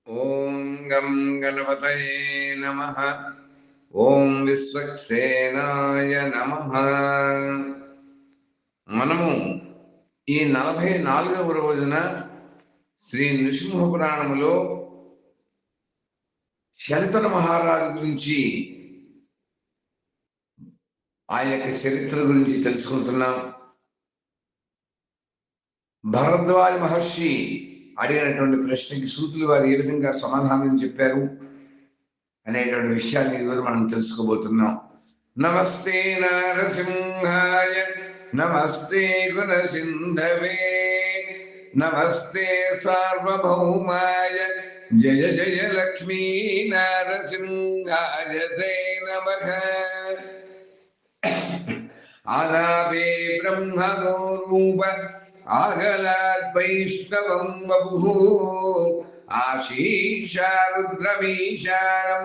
ఓం గం గణపతయే నమః. ఓం విశ్వక్సేనాయ నమః. మనము ఈ 44వ రోజున శ్రీ నృసింహ పురాణములో శంతను మహారాజు గురించి ఆ యొక్క చరిత్ర గురించి తెలుసుకుంటున్నాం. భరద్వాజ మహర్షి అడిగినటువంటి ప్రశ్నకి సూతులు వారు ఏ విధంగా సమాధానం చెప్పారు అనేటువంటి విషయాన్ని ఈరోజు మనం తెలుసుకోబోతున్నాం. నమస్తే నరసింహాయ నమస్తే గుణసింధవే నమస్తే సార్వభౌమాయ జయ జయ లక్ష్మీ నరసింహాయ తే నమః. ఆనాభే బ్రహ్మణో రూప ఆగలాద్ వైష్ణవం వపుః ఆశీషా రుద్రమీశానం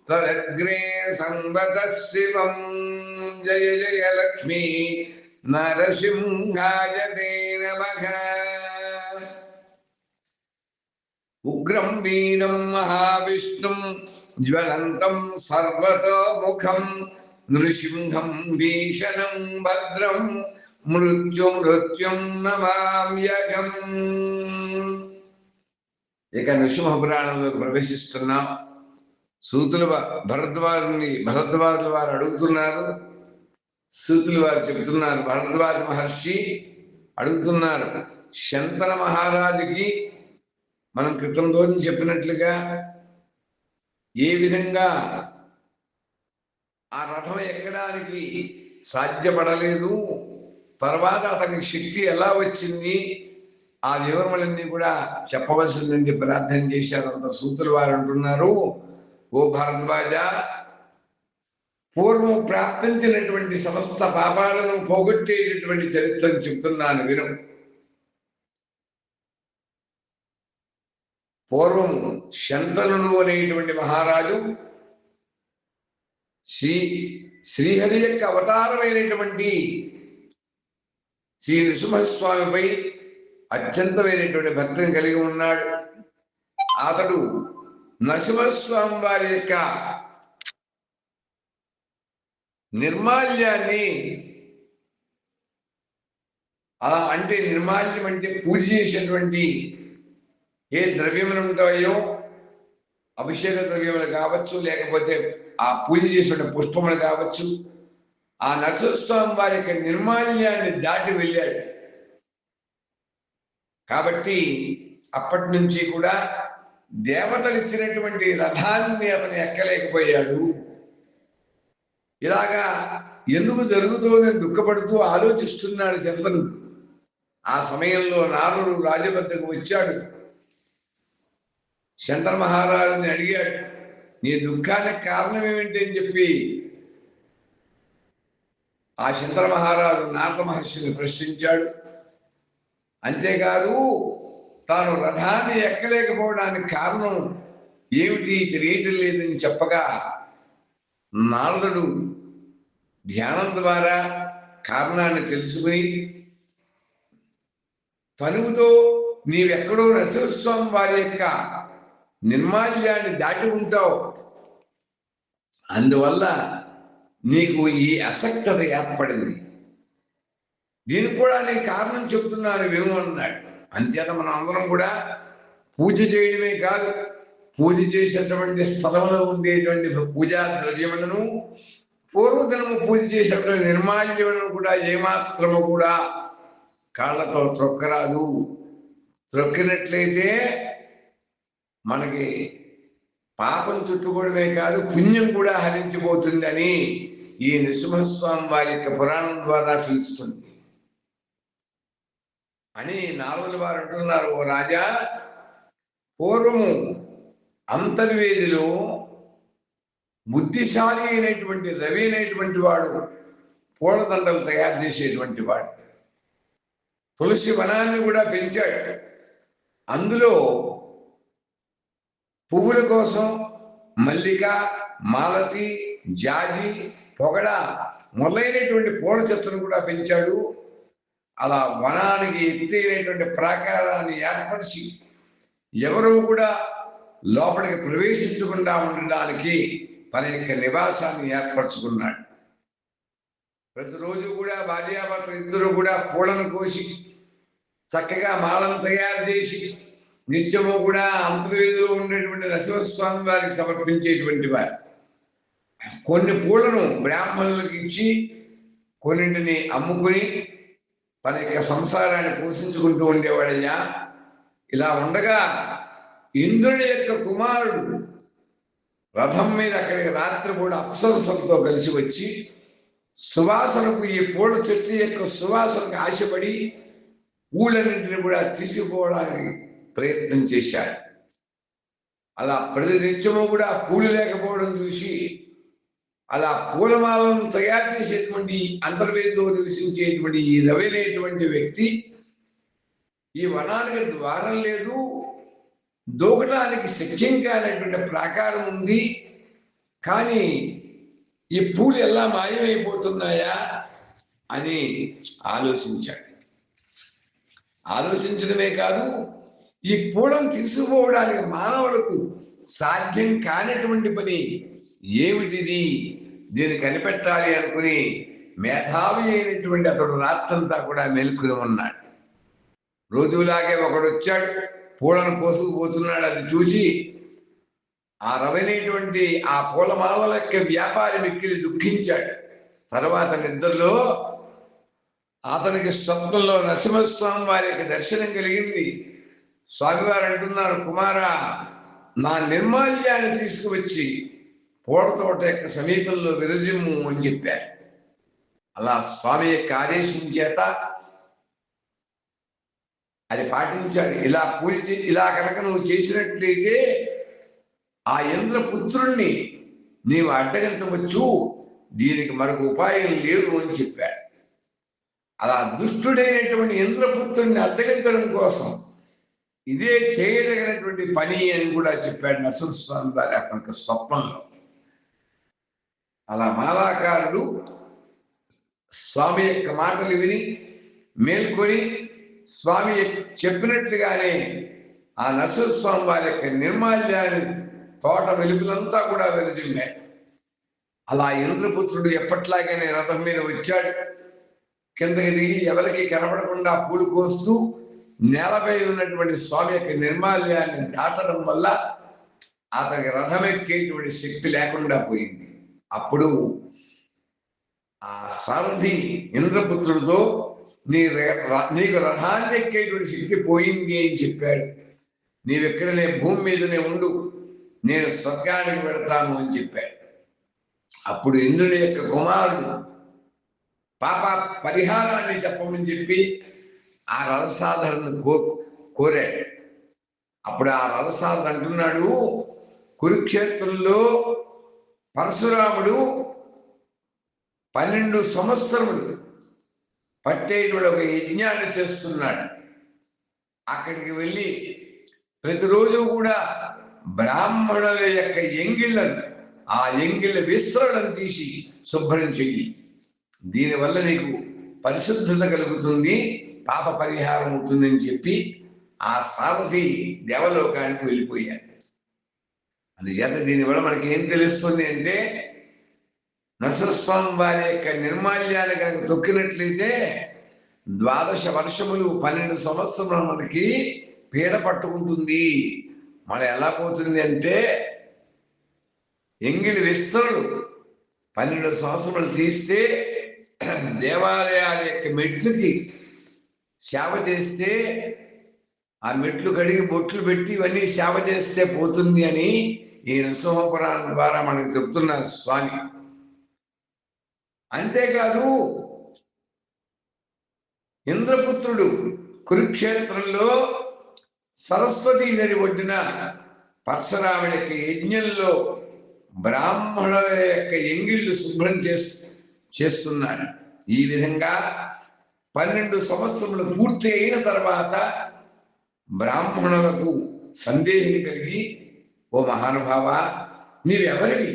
తదగ్రే సంవతః శివం. జయ జయ లక్ష్మీ నరసింహాయ తే నమః. ఉగ్రం వీరం మహావిష్ణుం జ్వలంతం సర్వతోముఖం నృసింహం భీషణం భద్రం మృత్యుం నమామ్యహం. ఇక నృసింహ పురాణంలోకి ప్రవేశిస్తున్నాం. సూతులు భరద్వాజుల వారు అడుగుతున్నారు. సూతులు వారు చెబుతున్నారు. భరద్వాజ మహర్షి అడుగుతున్నారు, శంతన మహారాజుకి మనం క్రితం రోజు చెప్పినట్లుగా ఏ విధంగా ఆ రథం ఎక్కడానికి సాధ్యపడలేదు, తర్వాత అతనికి శక్తి ఎలా వచ్చింది, ఆ వివరములన్నీ కూడా చెప్పవలసిందని చెప్పి ప్రార్థన చేశారు. అంత సూతులు వారు అంటున్నారు, ఓ భరద్వాజ, పూర్వం ప్రాప్తించినటువంటి సమస్త పాపాలను పోగొట్టేటటువంటి చరిత్రను చెప్తున్నాను విను. పూర్వం శంతనుడు అనేటువంటి మహారాజు శ్రీహరి యొక్క అవతారమైనటువంటి శ్రీ నృసింహస్వామిపై అత్యంతమైనటువంటి భక్తిని కలిగి ఉన్నాడు. అతడు నరసింహస్వామి వారి యొక్క నిర్మాల్యాన్ని, అలా అంటే నిర్మాల్యం అంటే పూజ చేసేటువంటి ఏ ద్రవ్యములు ఉంటాయో, అభిషేక ద్రవ్యములు కావచ్చు, లేకపోతే ఆ పూజ చేసిన పుష్పములు కావచ్చు, ఆ నరసింహస్వామి వారి యొక్క నిర్మాల్యాన్ని దాటి వెళ్ళాడు. కాబట్టి అప్పటి నుంచి కూడా దేవతలు ఇచ్చినటువంటి రథాన్ని అతను ఎక్కలేకపోయాడు. ఇలాగా ఎందుకు జరుగుతుందని దుఃఖపడుతూ ఆలోచిస్తున్నాడు శంతను. ఆ సమయంలో నారదుడు రాజవద్దకు వచ్చాడు. శంతన మహారాజుని అడిగాడు, నీ దుఃఖానికి కారణం ఏమిటి అని చెప్పి ఆ శంతన మహారాజు నారద మహర్షిని ప్రశ్నించాడు. అంతేకాదు, తాను రథాన్ని ఎక్కలేకపోవడానికి కారణం ఏమిటి తెలియటం లేదని చెప్పగా, నారదుడు ధ్యానం ద్వారా కారణాన్ని తెలుసుకుని, తనువుతో నీవెక్కడో నరసింహస్వామి వారి యొక్క నిర్మాల్యాన్ని దాటి ఉంటావు, అందువల్ల నీకు ఈ అసక్తత ఏర్పడింది. దీనికి కూడా నేను కారణం చెప్తున్నాను విను అన్నాడు. అంచేత మనం అందరం కూడా పూజ చేయడమే కాదు, పూజ చేసేటువంటి స్థలంలో ఉండేటువంటి పూజా ద్రవ్యములను, పూర్వదినము పూజ చేసేటువంటి నిర్మాల్యములను కూడా ఏమాత్రము కూడా కాళ్ళతో త్రొక్కరాదు. త్రొక్కినట్లయితే మనకి పాపం చుట్టుకోవడమే కాదు, పుణ్యం కూడా హరించిపోతుందని ఈ నృసింహస్వామి వారి యొక్క పురాణం ద్వారా తెలుస్తుంది అని నారదుల వారు అంటున్నారు. ఓ రాజా, పూర్వము అంతర్వేదిలో బుద్ధిశాలి అయినటువంటి రవి అనేటువంటి వాడు పూలదండలు తయారు చేసేటువంటి వాడు. తులసి వనాన్ని కూడా పెంచాడు. అందులో పువ్వుల కోసం మల్లిక, మాలతి, జాజి, పొగడ మొదలైనటువంటి పూల చెట్లను కూడా పెంచాడు. అలా వనానికి ఎత్తైనటువంటి ప్రాకారాన్ని ఏర్పరిచి ఎవరు కూడా లోపలికి ప్రవేశించకుండా ఉండడానికి తన యొక్క నివాసాన్ని ఏర్పరచుకున్నాడు. ప్రతిరోజు కూడా భార్యాభర్తలు ఇద్దరు కూడా పూలను కోసి చక్కగా మాలను తయారు చేసి నిత్యము కూడా అంతర్వేదిలో ఉండేటువంటి నరసింహస్వామి వారికి సమర్పించేటువంటి వారు. కొన్ని పూలను బ్రాహ్మణులకు ఇచ్చి కొన్నింటిని అమ్ముకుని తన యొక్క సంసారాన్ని పోషించుకుంటూ ఉండేవాడయ్యా. ఇలా ఉండగా ఇంద్రుని యొక్క కుమారుడు రథం మీద అక్కడికి రాత్రి కూడా అప్సరసలతో కలిసి వచ్చి సువాసనకు, ఈ పూల చెట్టు యొక్క సువాసనకు ఆశపడి పూలన్నింటిని కూడా తీసుకుపోవడానికి ప్రయత్నం చేశాడు. అలా ప్రతి నిత్యము కూడా పూలు లేకపోవడం చూసి అలా పూలమాలను తయారు చేసేటువంటి అంతర్వేదిలో నివసించేటువంటి ఈ రవి అనేటువంటి వ్యక్తి, ఈ వనానికి ద్వారం లేదు, దూకటానికి శక్యం కానటువంటి ప్రాకారం ఉంది, కానీ ఈ పూలు ఎలా మాయమైపోతున్నాయా అని ఆలోచించాడు. ఆలోచించడమే కాదు, ఈ పూలను తీసుకుపోవడానికి మానవులకు సాధ్యం కానటువంటి పని ఏమిటిది, దీన్ని కనిపెట్టాలి అనుకుని మేధావి అయినటువంటి అతడు రాత్రంతా కూడా మేల్కొని ఉన్నాడు. రోజులాగే ఒకడు వచ్చాడు, పూలను కోసుకుపోతున్నాడు. అది చూసి ఆ రవైనటువంటి ఆ పూలమాలల యొక్క వ్యాపారి మిక్కిలి దుఃఖించాడు. తర్వాత నిద్రలో అతనికి స్వప్నంలో నరసింహస్వామి వారి యొక్క దర్శనం కలిగింది. స్వామివారు అంటున్నారు, కుమారా, నా నిర్మాల్యాన్ని తీసుకువచ్చి పూల తోట యొక్క సమీపంలో విరజిమ్ము అని చెప్పారు. అలా స్వామి యొక్క ఆదేశం చేత అది పాటించాడు. ఇలా కనుక నువ్వు చేసినట్లయితే ఆ ఇంద్రపుత్రుణ్ణి నీవు అడ్డగించవచ్చు, దీనికి మరొక ఉపాయం లేదు అని చెప్పాడు. అలా దుష్టుడైనటువంటి ఇంద్రపుత్రుణ్ణి అడ్డగించడం కోసం ఇదే చేయదగినటువంటి పని అని కూడా చెప్పాడు నరసింహస్వామి వారి అతనికి స్వప్నంలో. అలా మాలాకారుడు స్వామి యొక్క మాటలు విని మేల్కొని స్వామి చెప్పినట్లుగానే ఆ నరసింహస్వామి వారి యొక్క నిర్మాల్యాన్ని తోట వెలుపులంతా కూడా వెలుజిమ్మాడు. అలా ఇంద్రపుత్రుడు ఎప్పట్లాగానే రథం మీద వచ్చాడు. కిందకి దిగి ఎవరికి కనపడకుండా పూలు కోస్తూ నేలపై ఉన్నటువంటి స్వామి యొక్క నిర్మాల్యాన్ని దాటడం వల్ల అతనికి రథం ఎక్కేటువంటి శక్తి లేకుండా పోయింది. అప్పుడు ఆ సారథి ఇంద్రపుత్రుడితో నీకు రథాన్ని ఎక్కేటువంటి శక్తి పోయింది అని చెప్పాడు. నీవెక్కడనే భూమి మీదనే ఉండు, నేను స్వర్గానికి వెళతాను అని చెప్పాడు. అప్పుడు ఇంద్రుని యొక్క కుమారుడు పాప పరిహారాన్ని చెప్పమని చెప్పి ఆ రథసాధనను కోరాడు. అప్పుడు ఆ రథసాధన అంటున్నాడు, కురుక్షేత్రంలో పరశురాముడు 12 సంవత్సరములు పట్టేటువంటి ఒక యజ్ఞాన్ని చేస్తున్నాడు. అక్కడికి వెళ్ళి ప్రతిరోజు కూడా బ్రాహ్మణుల యొక్క ఎంగిళ్ళను, ఆ ఎంగిళ్ళ విస్తరణను తీసి శుభ్రం చెయ్యి, దీనివల్ల నీకు పరిశుద్ధత కలుగుతుంది, పాప పరిహారం అవుతుందని చెప్పి ఆ సారథి దేవలోకానికి వెళ్ళిపోయాడు. అందుచేత దీనివల్ల మనకి ఏం తెలుస్తుంది అంటే, నరసింహస్వామి వారి యొక్క నిర్మాల్యాన్ని కనుక తొక్కినట్లయితే 12 వర్షములు 12 సంవత్సరాలు మనకి పీడ పట్టుకుంటుంది. మన ఎలా పోతుంది అంటే, ఎంగిలి విస్తరణలు 12 సంవత్సరాలు తీస్తే దేవాలయాల యొక్క మెట్లుకి సేవ చేస్తే, ఆ మెట్లు కడిగి బొట్లు పెట్టి ఇవన్నీ సేవ చేస్తే పోతుంది అని ఈ నరసింహపురాణం ద్వారా మనకు చెప్తున్నారు స్వామి. అంతేకాదు, ఇంద్రపుత్రుడు కురుక్షేత్రంలో సరస్వతీ నది ఒడ్డున పరశురాముడికి యజ్ఞంలో బ్రాహ్మణుల యొక్క ఎంగిళ్ళు శుభ్రం చేస్తున్నాడు. ఈ విధంగా 12 సంవత్సరములు పూర్తి అయిన తర్వాత బ్రాహ్మణులకు సందేహం కలిగి, ఓ మహానుభావ, నీవెవరివి,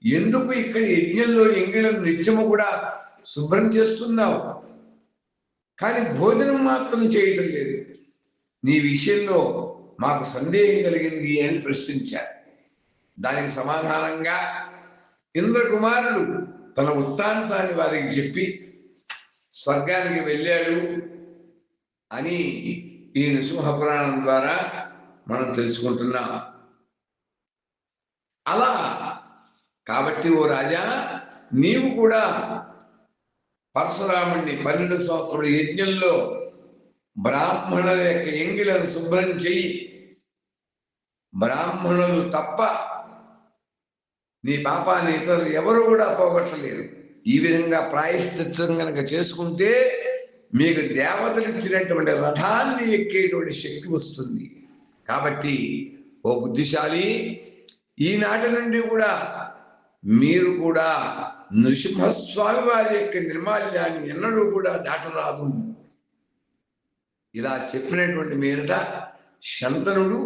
ఎందుకు ఇక్కడ యజ్ఞంలో ఎంగిళ్ళను నిత్యము కూడా శుభ్రం చేస్తున్నావు, కానీ భోజనం మాత్రం చేయటం లేదు, నీ విషయంలో మాకు సందేహం కలిగింది అని ప్రశ్నించారు. దానికి సమాధానంగా ఇంద్రకుమారుడు తన వృత్తాంతాన్ని వారికి చెప్పి స్వర్గానికి వెళ్ళాడు అని ఈ నృసింహపురాణం ద్వారా మనం తెలుసుకుంటున్నాం. అలా కాబట్టి ఓ రాజా, నీవు కూడా పరశురాముడిని 12 సంవత్సరాల యజ్ఞంలో బ్రాహ్మణుల యొక్క ఎంగిలను శుభ్రం చెయ్యి. బ్రాహ్మణులు తప్ప నీ పాపాన్ని ఇతరులు ఎవరు కూడా పోగొట్టలేరు. ఈ విధంగా ప్రాయశ్చిత్తం కనుక చేసుకుంటే మీకు దేవతలు ఇచ్చినటువంటి రథాన్ని ఎక్కేటువంటి శక్తి వస్తుంది. కాబట్టి ఓ బుద్ధిశాలి, ఈనాటి నుండి కూడా మీరు కూడా నృసింహస్వామి వారి యొక్క నిర్మాల్యాన్ని ఎన్నడూ కూడా దాటరాదు. ఇలా చెప్పినటువంటి మీదట శంతనుడు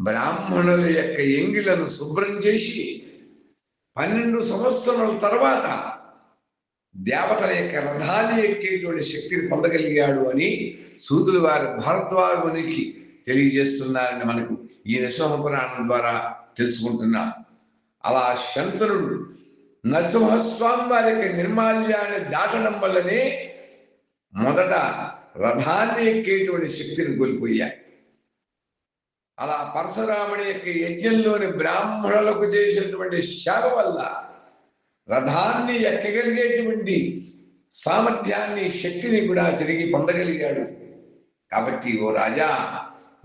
బ్రాహ్మణుల యొక్క ఎంగిలను శుభ్రం చేసి 12 సంవత్సరాల తర్వాత దేవతల యొక్క రథాన్ని ఎక్కేటువంటి శక్తిని పొందగలిగాడు అని సూతుల వారి భరద్వాజునికి తెలియజేస్తున్నారని మనకు ఈ నృసింహపురాణం ద్వారా తెలుసుకుంటున్నాం. అలా శంతనుడు నరసింహస్వామి వారి యొక్క నిర్మాల్యాన్ని దాటడం వల్లనే మొదట రథాన్ని ఎక్కేటువంటి శక్తిని కోల్పోయాయి. అలా పరశురాముడి యొక్క యజ్ఞంలోని బ్రాహ్మణులకు చేసినటువంటి శాప వల్ల రథాన్ని ఎక్కగలిగేటువంటి సామర్థ్యాన్ని, శక్తిని కూడా తిరిగి పొందగలిగాడు. కాబట్టి ఓ రాజా,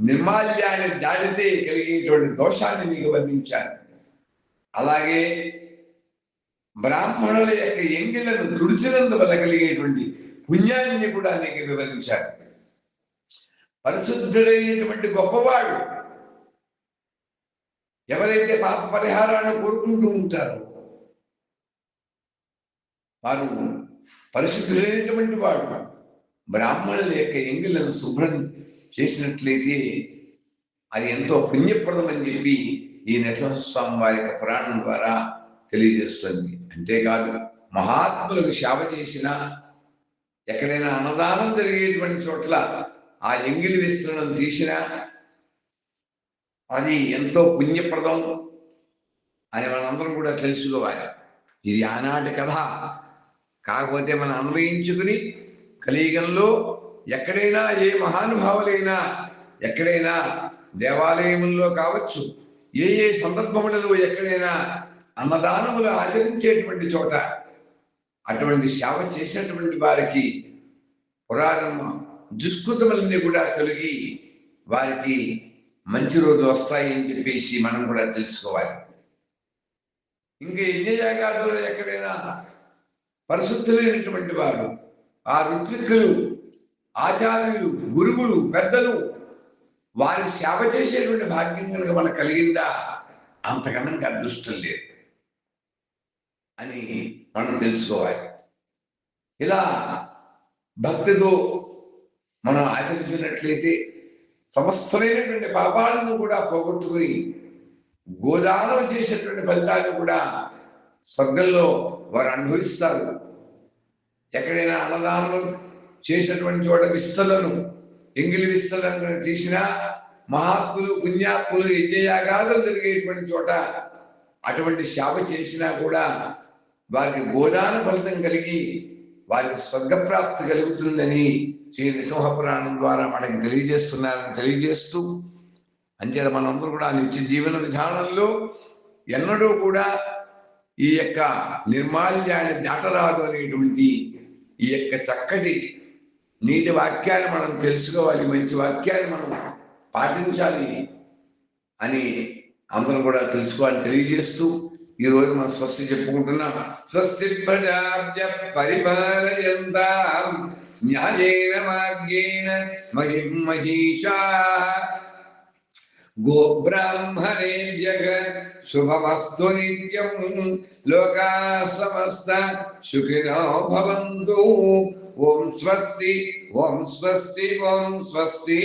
నిర్మాల్యాన్ని దాటితే కలిగేటువంటి దోషాన్ని నీకు వర్ణించాను. అలాగే బ్రాహ్మణుల యొక్క ఎంగిలను తుడిచినందువల్ల కలిగేటువంటి పుణ్యాన్ని కూడా నీకు వివరించాడు. పరిశుద్ధుడైనటువంటి గొప్పవాడు ఎవరైతే పాప పరిహారాన్ని కోరుకుంటూ ఉంటారో వారు పరిశుద్ధులైనటువంటి వాడు బ్రాహ్మణుల యొక్క ఎంగిలను శుభ్రం చేసినట్లయితే అది ఎంతో పుణ్యప్రదం అని చెప్పి ఈ నరసింహస్వామి వారి యొక్క పురాణం ద్వారా తెలియజేస్తుంది. అంతేకాదు, మహాత్ములకు సేవ చేసిన, ఎక్కడైనా అన్నదానం జరిగేటువంటి చోట్ల ఆ ఎంగిలి విస్తరణం తీసినా అది ఎంతో పుణ్యప్రదం అని మనందరం కూడా తెలుసుకోవాలి. ఇది ఆనాటి కథ. కాకపోతే మనం అన్వయించుకుని కలియుగంలో ఎక్కడైనా ఏ మహానుభావులైనా, ఎక్కడైనా దేవాలయముల్లో కావచ్చు, ఏ ఏ సందర్భములలో ఎక్కడైనా అన్నదానములు ఆచరించేటువంటి చోట అటువంటి సేవ చేసినటువంటి వారికి పురాజన్మ దుష్కృతములన్నీ కూడా తొలగి వారికి మంచి రోజు వస్తాయి అని చెప్పేసి మనం కూడా తెలుసుకోవాలి. ఇంకా యజ్ఞయాగాదులు ఎక్కడైనా పరిశుద్ధులైనటువంటి వారు, ఆ ఋత్విక్కులు, ఆచార్యులు, గురువులు, పెద్దలు వారికి సేవ చేసేటువంటి భాగ్యం కనుక మనకు కలిగిందా, అంతకన్నా అదృష్టం లేదు అని మనం తెలుసుకోవాలి. ఇలా భక్తితో మనం ఆచరించినట్లయితే సమస్తమైనటువంటి పాపాలను కూడా పోగొట్టుకుని గోదానం చేసేటువంటి ఫలితాలను కూడా స్వర్గంలో వారు అనుభవిస్తారు. ఎక్కడైనా అన్నదానం చేసినటువంటి చోట విస్తలను, ఎంగిలి విస్తలను తీసినా, మహాత్ములు, పుణ్యాత్ములు యజ్ఞయాగాదులు జరిగేటువంటి చోట అటువంటి సేవ చేసినా కూడా వారికి గోదాన ఫలితం కలిగి వారికి స్వర్గప్రాప్తి కలుగుతుందని శ్రీ నృసింహపురాణం ద్వారా మనకి తెలియజేస్తున్నారని తెలియజేస్తూ, అంచేత మనందరూ కూడా నిత్య జీవన విధానంలో ఎన్నడూ కూడా ఈ యొక్క నిర్మాల్యాన్ని దాటరాదు అనేటువంటి ఈ యొక్క చక్కటి నీతి వాక్యాన్ని మనం తెలుసుకోవాలి, మంచి వాక్యాన్ని మనం పాటించాలి అని అందరం కూడా తెలుసుకోవాలని తెలియజేస్తూ ఈరోజు మనం స్వస్తి చెప్పుకుంటున్నాం. స్వస్తి ప్రజాభ్య పరిపాలయంతాం న్యాయేన మార్గేణ మహిం మహిషాః గోబ్రాహ్మణేభ్యః శుభమస్తు నిత్యం లోకాః సమస్తాః సుఖినో భవంతు. ఓం స్వస్తి, ఓం స్వస్తి, ఓం స్వస్తి.